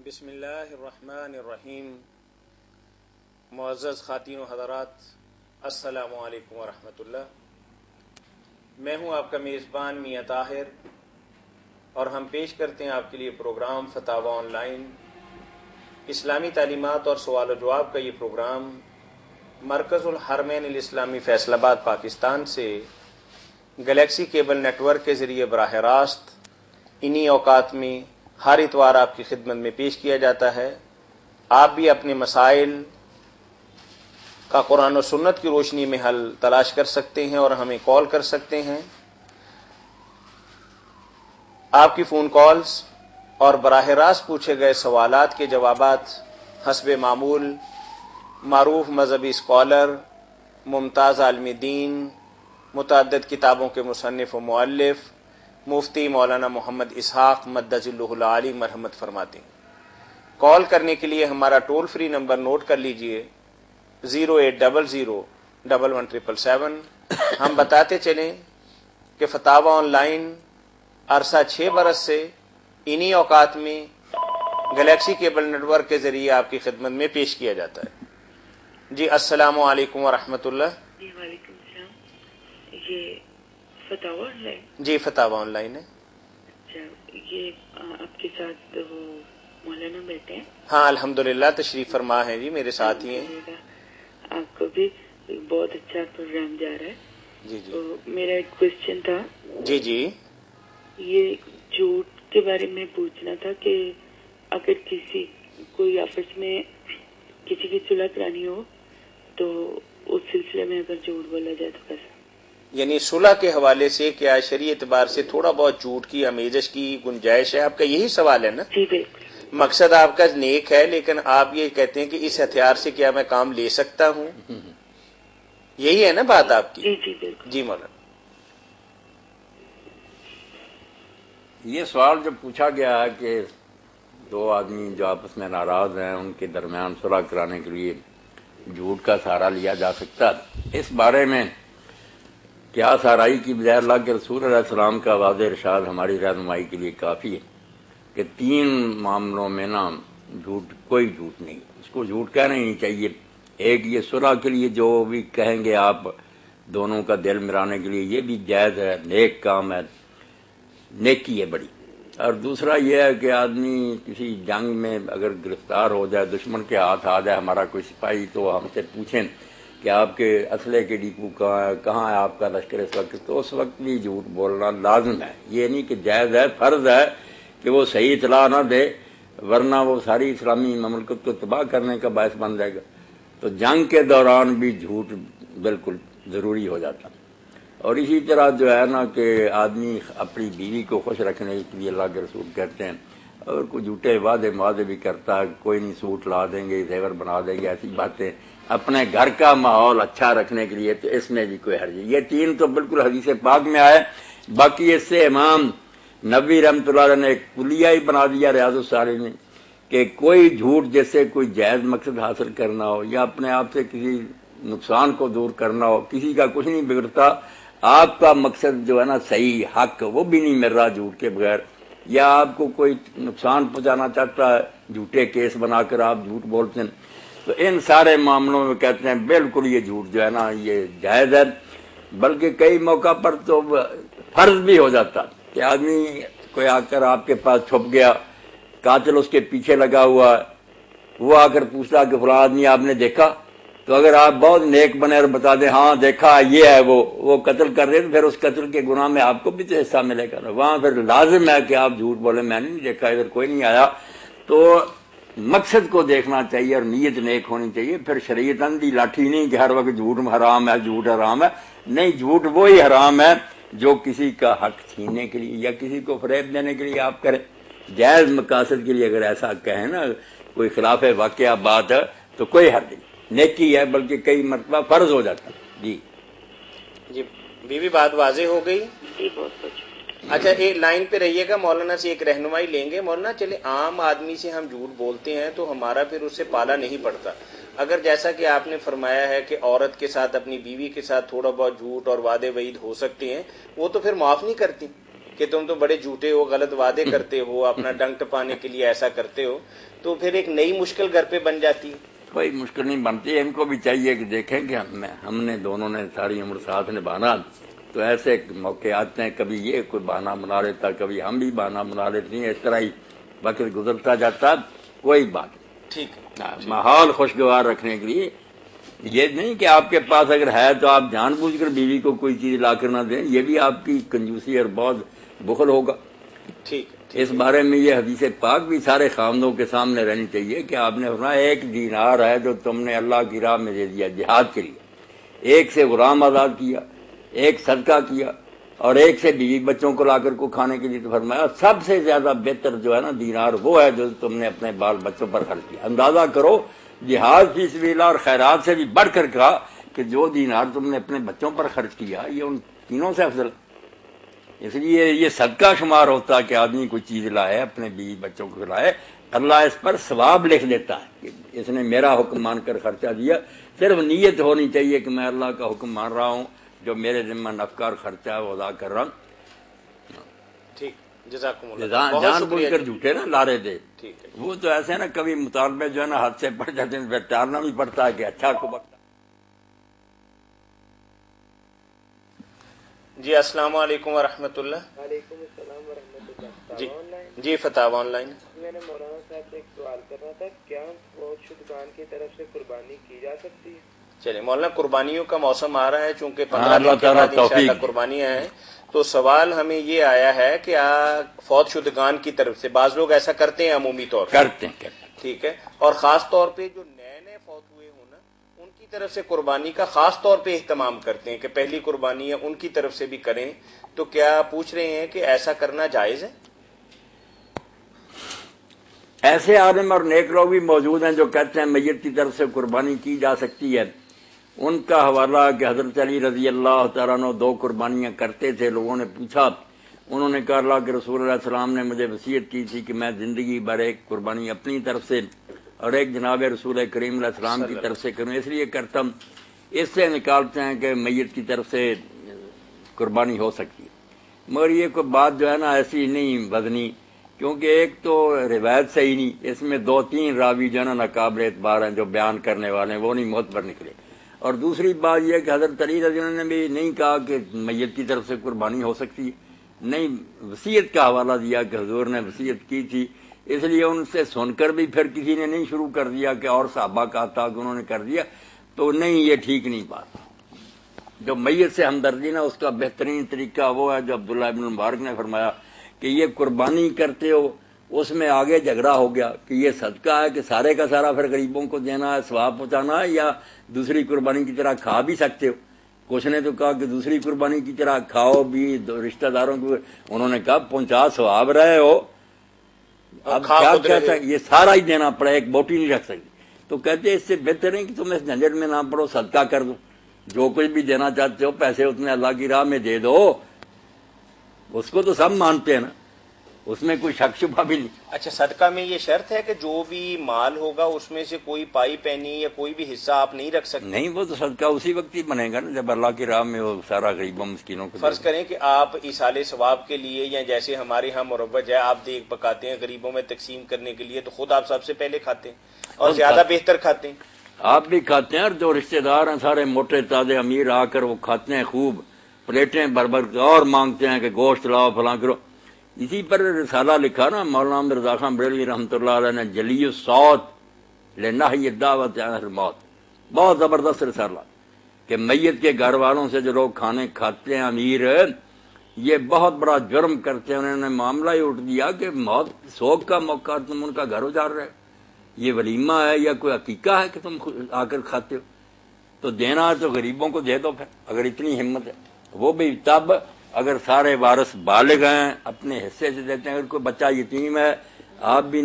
بسم اللہ الرحمن الرحیم. معزز خواتین و حضرات، السلام علیکم ورحمۃ اللہ. میں ہوں آپ کا میزبان میاں طاہر، اور ہم پیش کرتے ہیں آپ کے لیے پروگرام فتاوی آن لائن. اسلامی تعلیمات اور سوال و جواب کا یہ پروگرام مرکز الحرمین الاسلامی فیصل آباد پاکستان سے گلیکسی کیبل نیٹ ورک کے ذریعے براہ راست انہی اوقات میں ہر اتوار آپ کی خدمت میں پیش کیا جاتا ہے. آپ بھی اپنے مسائل کا قرآن و سنت کی روشنی میں حل تلاش کر سکتے ہیں اور ہمیں کال کر سکتے ہیں. آپ کی فون کالز اور براہ راست پوچھے گئے سوالات کے جوابات حسب معمول معروف مذہبی اسکالر، ممتاز عالم دین، متعدد کتابوں کے مصنف و مؤلف مفتی مولانا محمد اسحاق مدظ اللہ العالی مرحمت فرماتے ہیں. کال کرنے کے لیے ہمارا ٹول فری نمبر نوٹ کر لیجئے 08001117777. ہم بتاتے چلیں کہ فتاوی آن لائن عرصہ 6 برس سے انہی اوقات میں گلیکسی کیبل نیٹ ورک کے ذریعے آپ کی خدمت میں پیش کیا جاتا ہے. جی السلام علیکم ورحمۃ اللہ. جی وعلیکم السلام. یہ فتاوی on line? G فتاوی on line ہے. اچھا، یہ آپ کے ساتھ وہ مولانا بیٹھے ہیں؟ ہاں الحمدللہ تشریف فرما ہے جی، میرے ساتھ ہی ہیں. آپ کو بھی بہت اچھا پروگرام جا رہا ہے. جی جی. تو میرا ایک کوشچن تھا. جی جی. یہ جھوٹ کے بارے میں پوچھنا تھا کہ اگر کسی کوئی آپس میں کسی کی صلح کرانی ہو تو اس سلسلے میں اگر جھوٹ بولا جائے تو کیسا؟ یعنی صلح کے حوالے سے کیا شرعی اعتبار سے تھوڑا بہت جھوٹ کی آمیزش کی گنجائش ہے؟ آپ کا یہی سوال ہے نا؟ جی بالکل. مقصد آپ کا نیک ہے، لیکن آپ یہ کہتے ہیں کہ اس ہتھیار سے کیا میں کام لے سکتا ہوں؟ یہی ہے نا بات آپ کی؟ جی جی بالکل. جی مولانا. یہ سوال جو پوچھا گیا ہے کہ دو آدمی جو آپس میں ناراض ہیں ان کے درمیان صلح کرانے کے لیے جھوٹ کا سہارا لیا جا سکتا ہے، اس بارے میں کیا سہرائی کی بجائے اللہ کے رسول علیہ السلام کا واضح ارشاد ہماری رہنمائی کے لیے کافی ہے کہ 3 معاملوں میں نا کوئی جھوٹ نہیں، اس کو جھوٹ کہنا ہی نہیں چاہیے. ایک یہ صلح کے لیے جو بھی کہیں گے آپ دونوں کا دل ملانے کے لیے، یہ بھی جائز ہے، نیک کام ہے، نیکی ہے بڑی. اور دوسرا یہ ہے کہ آدمی کسی جنگ میں اگر گرفتار ہو جائے، دشمن کے ہاتھ آ جائے ہمارا کوئی سپاہی، تو ہم سے پوچھیں کہ آپ کے اسلحے کے ڈیپو کہاں ہے آپ کا لشکر اس وقت، تو اس وقت بھی جھوٹ بولنا لازم ہے. یہ نہیں کہ جائز ہے، فرض ہے کہ وہ صحیح اطلاع نہ دے ورنہ وہ ساری اسلامی مملکت کو تباہ کرنے کا باعث بن جائے گا. تو جنگ کے دوران بھی جھوٹ بالکل ضروری ہو جاتا. اور اسی طرح جو ہے نا کہ آدمی اپنی بیوی کو خوش رکھنے کے لیے اللہ کے رسول کہتے ہیں، اور کوئی جھوٹے وعدے بھی کرتا ہے، کوئی نہیں سوٹ لا دیں گے، زیور بنا دیں گے، ایسی باتیں اپنے گھر کا ماحول اچھا رکھنے کے لیے، تو اس میں بھی کوئی حرج نہیں. یہ 3 تو بالکل حدیث پاک میں آئے. باقی اس سے امام نبوی رحمۃ اللہ علیہ نے ایک کلیہ ہی بنا دیا ریاض الصالحین میں کہ کوئی جھوٹ جس سے کوئی جائز مقصد حاصل کرنا ہو یا اپنے آپ سے کسی نقصان کو دور کرنا ہو، کسی کا کچھ نہیں بگڑتا، آپ کا مقصد جو ہے نا صحیح حق وہ بھی نہیں مل رہا جھوٹ کے بغیر، یا آپ کو کوئی نقصان پہنچانا چاہتا ہے، جھوٹے کیس بنا کر آپ جھوٹ بولتے ہیں، تو ان سارے معاملوں میں کہتے ہیں بالکل یہ جھوٹ جو ہے نا یہ جائز ہے. بلکہ کئی موقع پر تو فرض بھی ہو جاتا کہ آدمی کوئی آ کر آپ کے پاس چھپ گیا، قاتل اس کے پیچھے لگا ہوا ہے، وہ آ کر پوچھتا کہ فلاں آدمی آپ نے دیکھا، تو اگر آپ بہت نیک بنے اور بتا دیں ہاں دیکھا یہ ہے وہ قتل کر رہے، تو پھر اس قتل کے گناہ میں آپ کو بھی تو حصہ ملے گا. وہاں پھر لازم ہے کہ آپ جھوٹ بولیں میں نے نہیں دیکھا، ادھر کوئی نہیں آیا. تو مقصد کو دیکھنا چاہیے اور نیت نیک ہونی چاہیے. پھر شریعت اندھی لاٹھی نہیں کہ ہر وقت جھوٹ حرام ہے، جھوٹ حرام ہے. نہیں، جھوٹ وہی حرام ہے جو کسی کا حق چھیننے کے لیے یا کسی کو فریب دینے کے لیے آپ کریں. جائز مقاصد کے لیے اگر ایسا کہیں نا، کوئی خلاف واقعہ بات ہے تو کوئی حرج نہیں، نیکی ہے، بلکہ کئی مرتبہ فرض ہو جاتا. جی جی بیوی بات واضح ہو گئی. جی بہت کچھ. اچھا ایک لائن پہ رہیے گا، مولانا سے ایک رہنمائی لیں گے. مولانا چلے عام آدمی سے ہم جھوٹ بولتے ہیں تو ہمارا پھر اس سے پالا نہیں پڑتا. اگر جیسا کہ آپ نے فرمایا ہے کہ عورت کے ساتھ اپنی بیوی کے ساتھ تھوڑا بہت جھوٹ اور وعدے وعید ہو سکتے ہیں، وہ تو پھر معاف نہیں کرتی. کہ تم تو بڑے جھوٹے ہو، غلط وعدے کرتے ہو، اپنا ڈنک ٹپانے کے لیے ایسا کرتے ہو، تو پھر ایک نئی مشکل گھر پہ بن جاتی ہے. کوئی مشکل نہیں بنتی. ان کو بھی چاہیے کہ دیکھیں کہ ہم نے دونوں نے ساری عمر ساتھ نبھانا، تو ایسے موقع آتے ہیں کبھی یہ کوئی بہانہ بنا لیتا، کبھی ہم بھی بہانہ بنا لیتے ہیں، اس طرح ہی وقت گزرتا جاتا. کوئی بات نہیں، ٹھیک ہے. ماحول خوشگوار رکھنے کے لیے یہ نہیں کہ آپ کے پاس اگر ہے تو آپ جان بوجھ کر بیوی کو کوئی چیز لا کر نہ دیں، یہ بھی آپ کی کنجوسی اور بہت بخل ہوگا. ٹھیک. اس بارے میں یہ حدیث پاک بھی سارے خامدوں کے سامنے رہنی چاہیے کہ آپ نے فرمایا 1 دینار ہے جو تم نے اللہ کی راہ میں دے دیا جہاد کے لیے، 1 سے غلام آزاد کیا، 1 صدقہ کیا، اور 1 سے بیوی بچوں کو لا کر کو کھانے کے لیے. تو فرمایا سب سے زیادہ بہتر جو ہے نا دینار وہ ہے جو تم نے اپنے بال بچوں پر خرچ کیا. اندازہ کرو جہاد فی سبیل اللہ اور خیرات سے بھی بڑھ کر کہا کہ جو دینار تم نے اپنے بچوں پر خرچ کیا یہ ان تینوں سے افضل. اس لیے یہ صدقہ شمار ہوتا کہ آدمی کوئی چیز لائے اپنے بیوی بچوں کو کھلائے، اللہ اس پر ثواب لکھ دیتا ہے کہ اس نے میرا حکم مان کر خرچہ دیا. صرف نیت ہونی چاہیے کہ میں اللہ کا حکم مان رہا ہوں، جو میرے ذمہ نفقہ اور خرچہ ہے وہ ادا کر رہا ہوں. ٹھیک، جزاکم اللہ. جان بوجھ کر جھوٹے نا لارے دے. ٹھیک ہے. وہ تو ایسے نا کبھی مطالبے جو ہے نا ہاتھ سے پڑ جاتے ہیں، پھر ٹالنا بھی پڑتا ہے کہ اچھا کو بکتا. جی السلام علیکم ورحمۃ اللہ. وعلیکم السلام ورحمۃ اللہ. جی on line G فتاوی on line. میں نے مولانا صاحب سے ایک سوال کرنا تھا، کیا فوت شدگان کی طرف سے قربانی کی جا سکتی ہے؟ چلے مولانا، قربانیوں کا موسم آ رہا ہے، چونکہ 15 اللہ دن کے تعالیٰ بعد انشاءاللہ توفیق. قربانیاں ہیں. تو سوال ہمیں یہ آیا ہے کہ فوت شدگان کی طرف سے بعض لوگ ایسا کرتے ہیں عمومی طور پر، کرتے ہیں. ٹھیک ہے، اور خاص طور پہ جو نئے فوت ہوئے ہوں نا ان کی طرف سے قربانی کا خاص طور پہ اہتمام کرتے ہیں کہ پہلی قربانی ہے ان کی طرف سے بھی کریں. تو کیا پوچھ رہے ہیں کہ ایسا کرنا جائز ہے؟ ایسے عالم اور نیک لوگ بھی موجود ہیں جو کہتے ہیں میت کی طرف سے قربانی کی جا سکتی ہے. ان کا حوالہ کہ حضرت علی رضی اللہ تعالیٰ عنہ 2 قربانیاں کرتے تھے. لوگوں نے پوچھا، انہوں نے کہا اللہ کے رسول علیہ السلام نے مجھے وصیت کی تھی کہ میں زندگی بھر 1 قربانی اپنی طرف سے اور 1 جناب رسول کریم علیہ السلام کی طرف سے کروں، اس لیے کرتا ہوں. اس سے نکالتے ہیں کہ میت کی طرف سے قربانی ہو سکتی ہے. مگر یہ کوئی بات جو ہے نا ایسی نہیں وزنی، کیونکہ ایک تو روایت صحیح نہیں، اس میں 2-3 راوی جو ہے نا ناقابل اعتبار ہیں جو بیان کرنے والے ہیں، وہ نہیں معتبر نکلے. اور دوسری بات یہ کہ حضرت علی رضی اللہ عنہ نے بھی نہیں کہا کہ میت کی طرف سے قربانی ہو سکتی ہے، نہیں وصیت کا حوالہ دیا کہ حضور نے وصیت کی تھی. اس لیے ان سے سن کر بھی پھر کسی نے نہیں شروع کر دیا کہ اور صحابہ کا تھا کہ انہوں نے کر دیا، تو نہیں، یہ ٹھیک نہیں بات. جو میت سے ہمدردی نا اس کا بہترین طریقہ وہ ہے جو عبداللہ ابن مبارک نے فرمایا کہ یہ قربانی کرتے ہو، اس میں آگے جھگڑا ہو گیا کہ یہ صدقہ ہے کہ سارے کا سارا پھر غریبوں کو دینا ہے، ثواب پہنچانا ہے، یا دوسری قربانی کی طرح کھا بھی سکتے ہو. کچھ نے تو کہا کہ دوسری قربانی کی طرح کھاؤ بھی، رشتہ داروں کو. انہوں نے کہا 50 ثواب رہے ہو، اب کیا کہتا ہے یہ سارا ہی دینا پڑے، ایک بوٹی نہیں رکھ سکتی. تو کہتے ہیں اس سے بہتر ہے کہ تم اس جھنجٹ میں نہ پڑو، صدقہ کر دو، جو کچھ بھی دینا چاہتے ہو پیسے اتنے اللہ کی راہ میں دے دو. اس کو تو سب مانتے ہیں نا، اس میں کوئی شک شبہ بھی نہیں. اچھا، صدقہ میں یہ شرط ہے کہ جو بھی مال ہوگا اس میں سے کوئی پائی پینی یا کوئی بھی حصہ آپ نہیں رکھ سکتے؟ نہیں، وہ تو صدقہ اسی وقت ہی بنے گا نا جب اللہ کی راہ میں وہ سارا غریبوں مسکینوں کو. فرض کریں کہ آپ ایصال ثواب کے لیے یا جیسے ہمارے ہاں مروج ہے، آپ دیکھ پکاتے ہیں غریبوں میں تقسیم کرنے کے لیے، تو خود آپ سب سے پہلے کھاتے ہیں اور زیادہ بہتر کھاتے ہیں. آپ بھی کھاتے ہیں، اور جو رشتہ دار ہیں سارے موٹے تازے امیر آ کر وہ کھاتے ہیں، خوب پلیٹیں بھر بھر کے اور مانگتے ہیں کہ گوشت لاؤ فلاں کرو. اسی پر رسالہ لکھا نا مولانا احمد رضا خان بریلوی رحمۃ اللہ علیہ نے، جلی الصوت لنہی الدعوۃ عن الموت. بہت زبردست رسالہ کہ میت کے گھر والوں سے جو لوگ کھانے کھاتے ہیں امیر، یہ بہت بڑا جرم کرتے ہیں. انہوں نے معاملہ ہی اٹھ دیا کہ موت سوگ کا موقع تم ان کا گھر اجاڑ رہے ہو. یہ ولیمہ ہے یا کوئی عقیقہ ہے کہ تم آ کر کھاتے ہو؟ تو دینا ہے تو غریبوں کو دے دو پھر، اگر اتنی ہمت ہے. وہ بھی تب اگر سارے وارث بالغ ہیں اپنے حصے سے دیتے ہیں. اگر کوئی بچہ یتیم ہے، آپ بھی